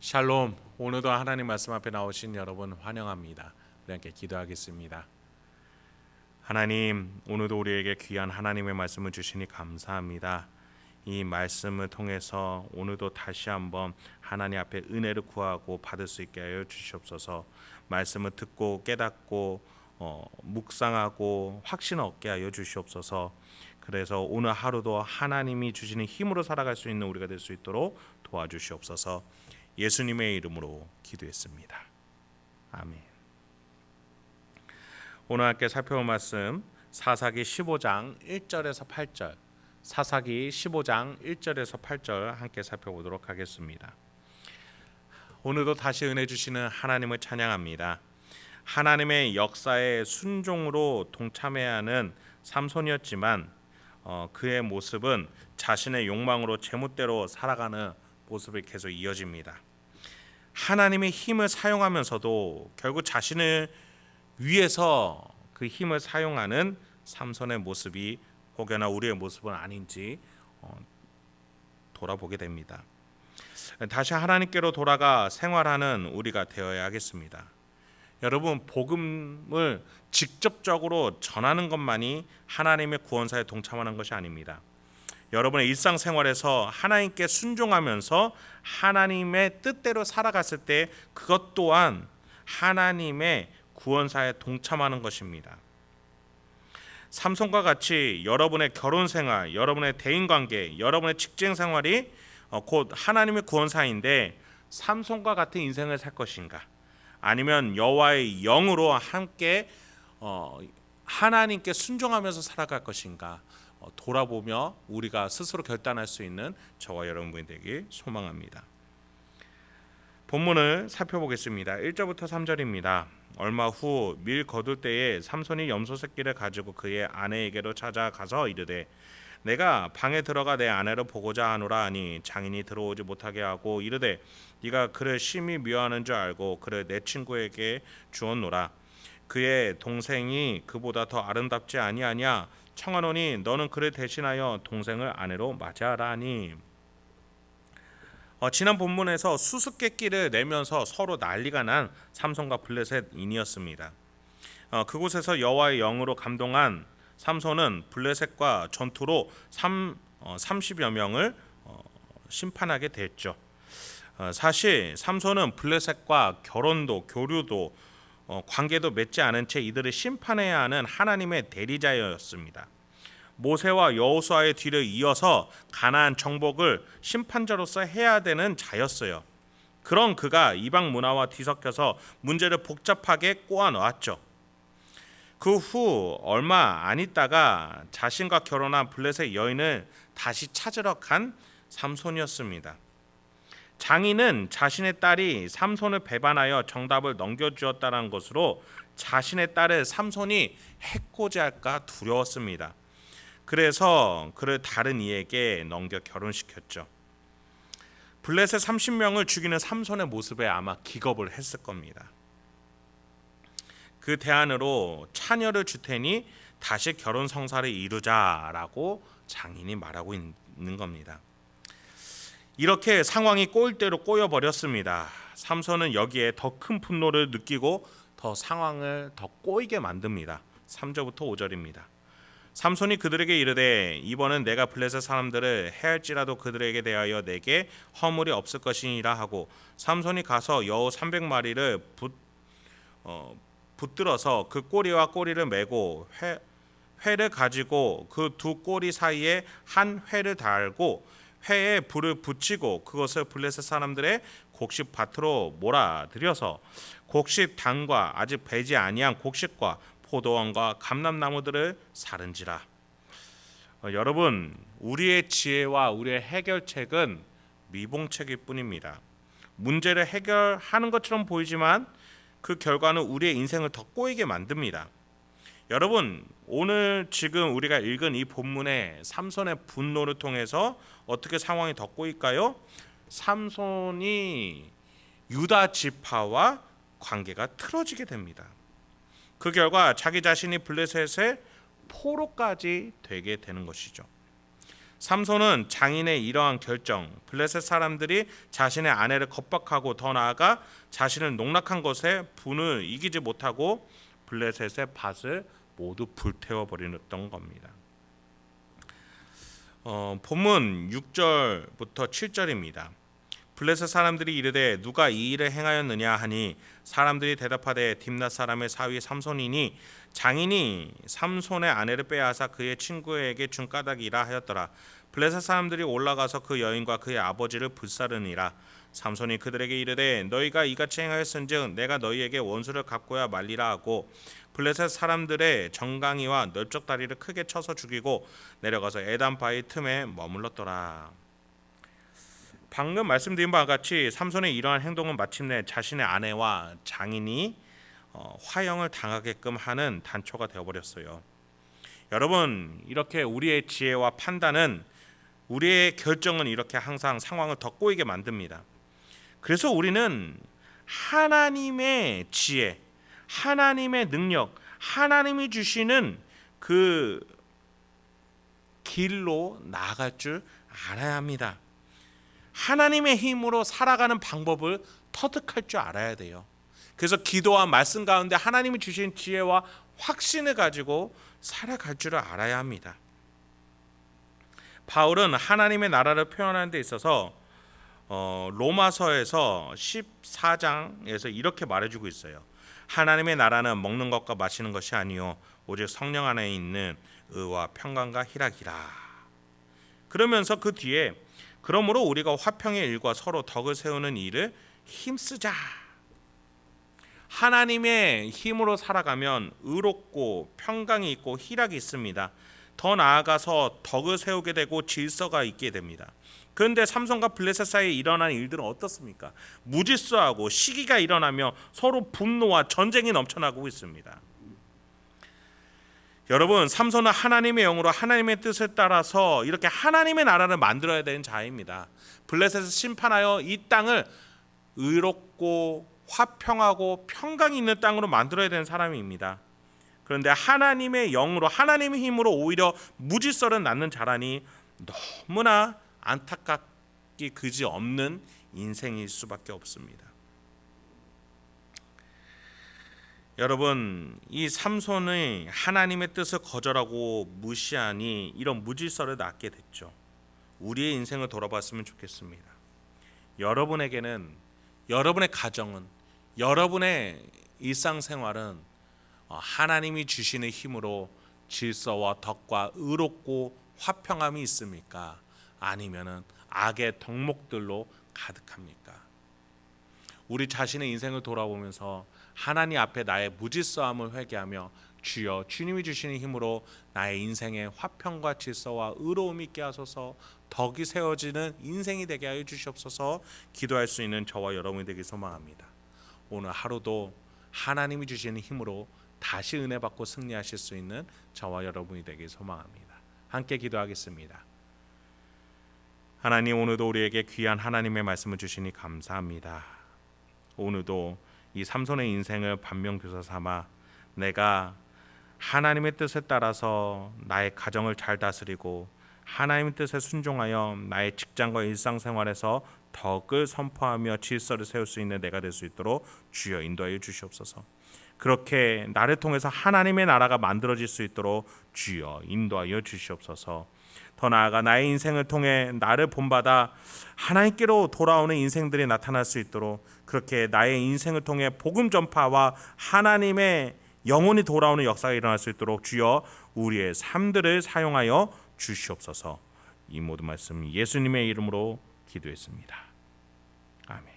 샬롬. 오늘도 하나님 말씀 앞에 나오신 여러분 환영합니다. 우리 함께 기도하겠습니다. 하나님, 오늘도 우리에게 귀한 하나님의 말씀을 주시니 감사합니다. 이 말씀을 통해서 오늘도 다시 한번 하나님 앞에 은혜를 구하고 받을 수 있게 하여 주시옵소서. 말씀을 듣고 깨닫고 묵상하고 확신 얻게 하여 주시옵소서. 그래서 오늘 하루도 하나님이 주시는 힘으로 살아갈 수 있는 우리가 될 수 있도록 도와주시옵소서. 예수님의 이름으로 기도했습니다. 아멘. 오늘 함께 살펴볼 말씀 사사기 15장 1절에서 8절, 사사기 15장 1절에서 8절 함께 살펴보도록 하겠습니다. 오늘도 다시 은혜 주시는 하나님을 찬양합니다. 하나님의 역사에 순종으로 동참해야 하는 삼손이었지만 그의 모습은 자신의 욕망으로 제멋대로 살아가는 모습이 계속 이어집니다. 하나님의 힘을 사용하면서도 결국 자신을 위해서 그 힘을 사용하는 삼손의 모습이 혹여나 우리의 모습은 아닌지 돌아보게 됩니다. 다시 하나님께로 돌아가 생활하는 우리가 되어야 하겠습니다. 여러분, 복음을 직접적으로 전하는 것만이 하나님의 구원사에 동참하는 것이 아닙니다. 여러분의 일상생활에서 하나님께 순종하면서 하나님의 뜻대로 살아갔을 때 그것 또한 하나님의 구원사에 동참하는 것입니다. 삼손과 같이 여러분의 결혼생활, 여러분의 대인관계, 여러분의 직장생활이 곧 하나님의 구원사인데 삼손과 같은 인생을 살 것인가, 아니면 여호와의 영으로 함께 하나님께 순종하면서 살아갈 것인가 돌아보며 우리가 스스로 결단할 수 있는 저와 여러분이 되길 소망합니다. 본문을 살펴보겠습니다. 1절부터 3절입니다. 얼마 후 밀 거둘 때에 삼손이 염소 새끼를 가지고 그의 아내에게로 찾아가서 이르되 내가 방에 들어가 내 아내를 보고자 하노라 하니 장인이 들어오지 못하게 하고 이르되 네가 그를 심히 미워하는 줄 알고 그를 내 친구에게 주었노라. 그의 동생이 그보다 더 아름답지 아니하냐? 청하노니 너는 그를 대신하여 동생을 아내로 맞이하라 하니. 지난 본문에서 수수께끼를 내면서 서로 난리가 난 삼손과 블레셋인이었습니다. 그곳에서 여호와의 영으로 감동한 삼손은 블레셋과 전투로 30여 명을 심판하게 됐죠. 사실 삼손은 블레셋과 결혼도 교류도 관계도 맺지 않은 채 이들을 심판해야 하는 하나님의 대리자였습니다. 모세와 여호수아의 뒤를 이어서 가나안 정복을 심판자로서 해야 되는 자였어요. 그런 그가 이방 문화와 뒤섞여서 문제를 복잡하게 꼬아 넣었죠. 그 후 얼마 안 있다가 자신과 결혼한 블레셋 여인을 다시 찾으러 간 삼손이었습니다. 장인은 자신의 딸이 삼손을 배반하여 정답을 넘겨주었다는 것으로 자신의 딸을 삼손이 해코지할까 두려웠습니다. 그래서 그를 다른 이에게 넘겨 결혼시켰죠. 블레셋 30명을 죽이는 삼손의 모습에 아마 기겁을 했을 겁니다. 그 대안으로 차녀를 줄 테니 다시 결혼 성사를 이루자라고 장인이 말하고 있는 겁니다. 이렇게 상황이 꼬일 대로 꼬여버렸습니다. 삼손은 여기에 더 큰 분노를 느끼고 더 상황을 더 꼬이게 만듭니다. 3절부터 5절입니다. 삼손이 그들에게 이르되 이번은 내가 블레셋 사람들을 해할지라도 그들에게 대하여 내게 허물이 없을 것이니라 하고 삼손이 가서 여우 300마리를 붙들어서 그 꼬리와 꼬리를 메고 회를 가지고 그 두 꼬리 사이에 한 회를 달고 회에 불을 붙이고 그것을 블레셋 사람들의 곡식 밭으로 몰아들여서 곡식 단과 아직 배지 아니한 곡식과 포도원과 감람나무들을 사른지라. 여러분, 우리의 지혜와 우리의 해결책은 미봉책일 뿐입니다. 문제를 해결하는 것처럼 보이지만 그 결과는 우리의 인생을 더 꼬이게 만듭니다. 여러분, 오늘 지금 우리가 읽은 이 본문의 삼손의 분노를 통해서 어떻게 상황이 더 꼬일까요? 삼손이 유다 지파와 관계가 틀어지게 됩니다. 그 결과 자기 자신이 블레셋의 포로까지 되게 되는 것이죠. 삼손은 장인의 이러한 결정, 블레셋 사람들이 자신의 아내를 겁박하고 더 나아가 자신을 농락한 것에 분을 이기지 못하고 블레셋의 밭을 모두 불태워 버렸던 겁니다. 본문 6절부터 7절입니다. 블레셋 사람들이 이르되 누가 이 일을 행하였느냐 하니 사람들이 대답하되 딥낫 사람의 사위 삼손이니 장인이 삼손의 아내를 빼앗아 그의 친구에게 준 까닭이라 하였더라. 블레셋 사람들이 올라가서 그 여인과 그의 아버지를 불사르니라. 삼손이 그들에게 이르되 너희가 이같이 행하였은즉 내가 너희에게 원수를 갚고야 말리라 하고 블레셋 사람들의 정강이와 넓적 다리를 크게 쳐서 죽이고 내려가서 에단 바위 틈에 머물렀더라. 방금 말씀드린 바와 같이 삼손의 이러한 행동은 마침내 자신의 아내와 장인이 화형을 당하게끔 하는 단초가 되어버렸어요. 여러분, 이렇게 우리의 지혜와 판단은, 우리의 결정은 이렇게 항상 상황을 더 꼬이게 만듭니다. 그래서 우리는 하나님의 지혜, 하나님의 능력, 하나님이 주시는 그 길로 나아갈 줄 알아야 합니다. 하나님의 힘으로 살아가는 방법을 터득할 줄 알아야 돼요. 그래서 기도와 말씀 가운데 하나님이 주신 지혜와 확신을 가지고 살아갈 줄 알아야 합니다. 바울은 하나님의 나라를 표현하는 데 있어서 로마서에서 14장에서 이렇게 말해주고 있어요. 하나님의 나라는 먹는 것과 마시는 것이 아니요 오직 성령 안에 있는 의와 평강과 희락이라. 그러면서 그 뒤에 그러므로 우리가 화평의 일과 서로 덕을 세우는 일을 힘쓰자. 하나님의 힘으로 살아가면 의롭고 평강이 있고 희락이 있습니다. 더 나아가서 덕을 세우게 되고 질서가 있게 됩니다. 그런데 삼손과 블레셋 사이에 일어난 일들은 어떻습니까? 무질서하고 시기가 일어나며 서로 분노와 전쟁이 넘쳐나고 있습니다. 여러분, 삼손은 하나님의 영으로 하나님의 뜻을 따라서 이렇게 하나님의 나라를 만들어야 되는 자입니다. 블레셋을 심판하여 이 땅을 의롭고 화평하고 평강이 있는 땅으로 만들어야 되는 사람입니다. 그런데 하나님의 영으로, 하나님의 힘으로 오히려 무질서를 낳는 자라니 너무나 안타깝기 그지없는 인생일 수밖에 없습니다. 여러분, 이 삼손이 하나님의 뜻을 거절하고 무시하니 이런 무질서를 낳게 됐죠. 우리의 인생을 돌아봤으면 좋겠습니다. 여러분에게는, 여러분의 가정은, 여러분의 일상생활은 하나님이 주시는 힘으로 질서와 덕과 의롭고 화평함이 있습니까? 아니면은 악의 덕목들로 가득합니까? 우리 자신의 인생을 돌아보면서 하나님 앞에 나의 무질서함을 회개하며 주여, 주님이 주시는 힘으로 나의 인생에 화평과 질서와 의로움이 있게 하소서, 덕이 세워지는 인생이 되게 하여 주시옵소서 기도할 수 있는 저와 여러분이 되길 소망합니다. 오늘 하루도 하나님이 주시는 힘으로 다시 은혜 받고 승리하실 수 있는 저와 여러분이 되길 소망합니다. 함께 기도하겠습니다. 하나님, 오늘도 우리에게 귀한 하나님의 말씀을 주시니 감사합니다. 오늘도 이 삼손의 인생을 반면교사 삼아 내가 하나님의 뜻에 따라서 나의 가정을 잘 다스리고 하나님의 뜻에 순종하여 나의 직장과 일상생활에서 덕을 선포하며 질서를 세울 수 있는 내가 될 수 있도록 주여 인도하여 주시옵소서. 그렇게 나를 통해서 하나님의 나라가 만들어질 수 있도록 주여 인도하여 주시옵소서. 더 나아가 나의 인생을 통해 나를 본받아 하나님께로 돌아오는 인생들이 나타날 수 있도록, 그렇게 나의 인생을 통해 복음 전파와 하나님의 영혼이 돌아오는 역사가 일어날 수 있도록 주여 우리의 삶들을 사용하여 주시옵소서. 이 모든 말씀 예수님의 이름으로 기도했습니다. 아멘.